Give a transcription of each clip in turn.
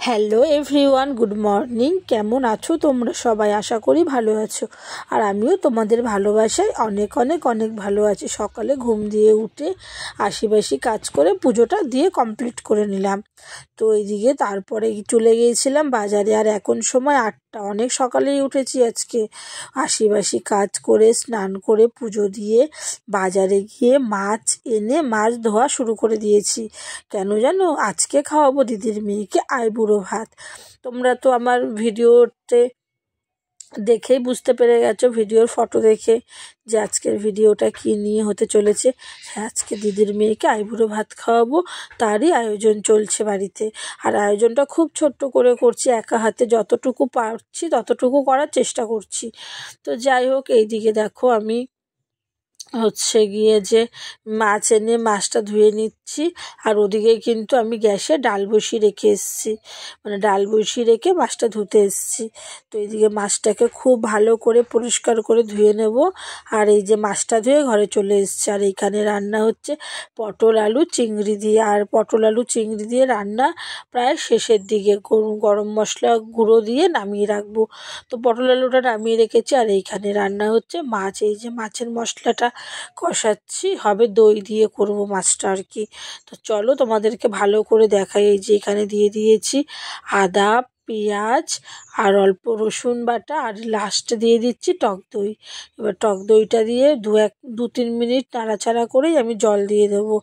Hello everyone, good morning. কেমন আছো তোমরা সবাই? আশা করি ভালো আছো। আর আমিও তোমাদের ভালোবাসায় অনেক অনেক অনেক ভালো আছি। সকালে ঘুম দিয়ে উঠে আশিবাসি কাজ করে পুজোটা দিয়ে কমপ্লিট করে নিলাম। তো এইদিকে তারপরে চলে গিয়েছিলাম বাজারে। আর এখন সময় 8টা, অনেক সকালেই উঠেছি আজকে। আশিবাসি কাজ করে স্নান করে পুজো দিয়ে বাজারে গিয়ে মাছ এনে মাছ ধোয়া শুরু করে দিয়েছি। কেন জানো? আজকে খাওয়াবো দিদির মেয়েকে আইবুড়ো ভাত। তোমরা তো আমার ভিডিওতে দেখেই বুঝতে পেরে গেছো, ভিডিওর ফটো দেখে, যে আজকের ভিডিওটা কি নিয়ে হতে চলেছে। আজকে দিদির মেয়েকে আইবুড়ো ভাত খাওয়াবো, তারই আয়োজন চলছে বাড়িতে। আর আয়োজনটা খুব ছোট্ট করে করছি, একা হাতে যতটুকু পারছি ততটুকু করার চেষ্টা করছি। তো যাই হোক, এইদিকে দেখো আমি গিয়ে যে মাছ এনে মাছটা ধুয়ে নিচ্ছি। আর ওদিকে কিন্তু আমি গ্যাসে ডাল বসিয়ে রেখে এসেছি, মানে ডাল বসিয়ে রেখে মাছটা ধুতে এসেছি। তো এইদিকে মাছটাকে খুব ভালো করে পরিষ্কার করে ধুয়ে নেব। আর এই যে মাছটা ধুয়ে ঘরে চলে এসেছি। আর এইখানে রান্না হচ্ছে পটল আলু চিংড়ি দিয়ে। আর পটল আলু চিংড়ি দিয়ে রান্না প্রায় শেষের দিকে, গরম মশলা গুঁড়ো দিয়ে নামিয়ে রাখবো। তো পটল আলুটা নামিয়ে রেখেছি। আর এইখানে রান্না হচ্ছে মাছ। এই যে মাছের মশলাটা কষাচ্ছি, হবে দই দিয়ে করব মাছটা আর কি। তো চলো তোমাদেরকে ভালো করে দেখাই। এই যে এখানে দিয়ে দিয়েছি আদা, পেঁয়াজ আর অল্প রসুন বাটা, আর লাস্টে দিয়ে দিচ্ছি টক দই। এবার টক দইটা দিয়ে 2-3 মিনিট নাড়াচাড়া করেই আমি জল দিয়ে দেবো।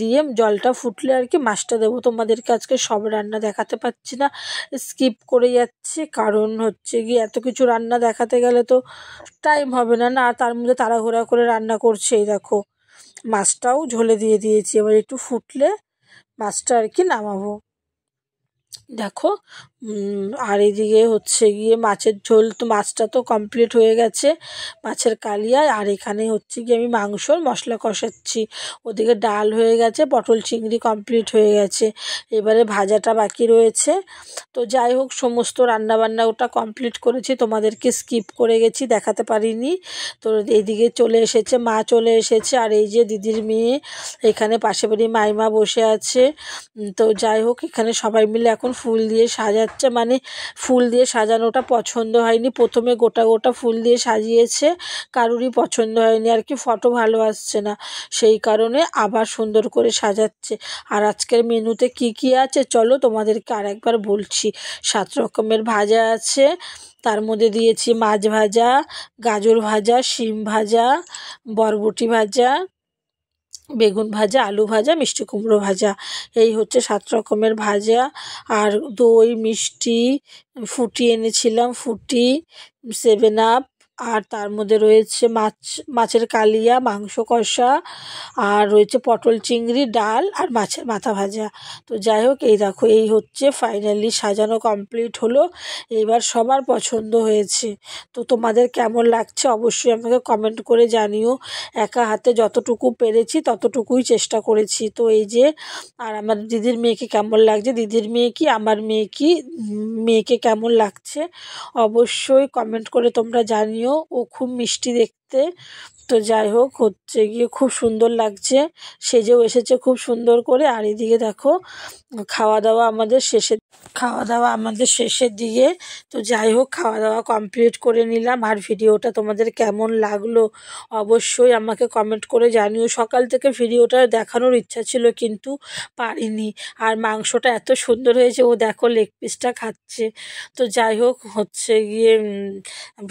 দিয়ে জলটা ফুটলে আর কি মাছটা দেবো। তোমাদেরকে আজকে সব রান্না দেখাতে পারছি না, স্কিপ করে যাচ্ছে। কারণ গিয়ে এত কিছু রান্না দেখাতে গেলে তো টাইম হবে না, না তার মধ্যে তাড়াহুড়া করে রান্না করছে। এই দেখো মাছটাও ঝোলে দিয়ে দিয়েছি, এবার একটু ফুটলে মাছটা আর কি নামাবো। দেখো আর এইদিকে গিয়ে মাছের ঝোল, তো মাছটা তো কমপ্লিট হয়ে গেছে, মাছের কালিয়া। আর এখানে গিয়ে আমি মাংসর মশলা কষাচ্ছি। ওদিকে ডাল হয়ে গেছে, পটল চিংড়ি কমপ্লিট হয়ে গেছে, এবারে ভাজাটা বাকি রয়েছে। তো যাই হোক, সমস্ত রান্নাবান্না ওটা কমপ্লিট করেছি, তোমাদেরকে স্কিপ করে গেছি, দেখাতে পারিনি। তো এইদিকে চলে এসেছে মা, চলে এসেছে। আর এই যে দিদির মেয়ে এখানে পাশে বাড়ি মাইমা বসে আছে। তো যাই হোক, এখানে সবাই মিলে এখন ফুল দিয়ে সাজাচ্ছে, মানে ফুল দিয়ে সাজানোটা পছন্দ হয়নি। প্রথমে গোটা গোটা ফুল দিয়ে সাজিয়েছে, কারুরই পছন্দ হয়নি আর কি, ফটো ভালো আসছে না, সেই কারণে আবার সুন্দর করে সাজাচ্ছে। আর আজকের মেনুতে কি কি আছে চলো তোমাদেরকে আরেকবার বলছি। 7 রকমের ভাজা আছে, তার মধ্যে দিয়েছি মাছ ভাজা, গাজর ভাজা, শিম ভাজা, বরবটি ভাজা, বেগুন ভাজা, আলু ভাজা, মিষ্টি কুমড়ো ভাজা। এই হচ্ছে 7 রকমের ভাজা। আর দই, মিষ্টি, ফুটি এনেছিলাম, ফুটি, 7 আপ। আর তার মধ্যে রয়েছে মাছের কালিয়া, মাংস কষা, আর রয়েছে পটল চিংড়ি, ডাল আর মাছের মাথা ভাজা। তো যাই হোক, এই দেখো এই হচ্ছে ফাইনালি সাজানো কমপ্লিট হলো। এবার সবার পছন্দ হয়েছে। তো তোমাদের কেমন লাগছে অবশ্যই আমাকে কমেন্ট করে জানিও। একা হাতে যতটুকু পেরেছি ততটুকুই চেষ্টা করেছি। তো এই যে, আর আমার দিদির মেয়েকে কেমন লাগছে, দিদির মেয়ে কি আমার মেয়ে কি, মেয়েকে কেমন লাগছে অবশ্যই কমেন্ট করে তোমরা জানিও। ও খুব মিষ্টি দেখতে। তো যাই হোক, গিয়ে খুব সুন্দর লাগছে, সেজেও এসেছে খুব সুন্দর করে। আর এদিকে দেখো খাওয়া দাওয়া আমাদের শেষের দিকে। তো যাই হোক, খাওয়া দাওয়া কমপ্লিট করে নিলাম। আর ভিডিওটা তোমাদের কেমন লাগলো অবশ্যই আমাকে কমেন্ট করে জানিও। সকাল থেকে ভিডিওটা দেখানোর ইচ্ছা ছিল কিন্তু পারিনি। আর মাংসটা এত সুন্দর হয়েছে, ও দেখো লেগ পিসটা খাচ্ছে। তো যাই হোক, গিয়ে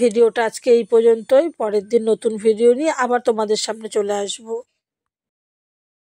ভিডিওটা আজকে এই পর্যন্তই। পরের দিন নতুন ভিডিও নিয়ে আবার তোমাদের সামনে চলে আসবো।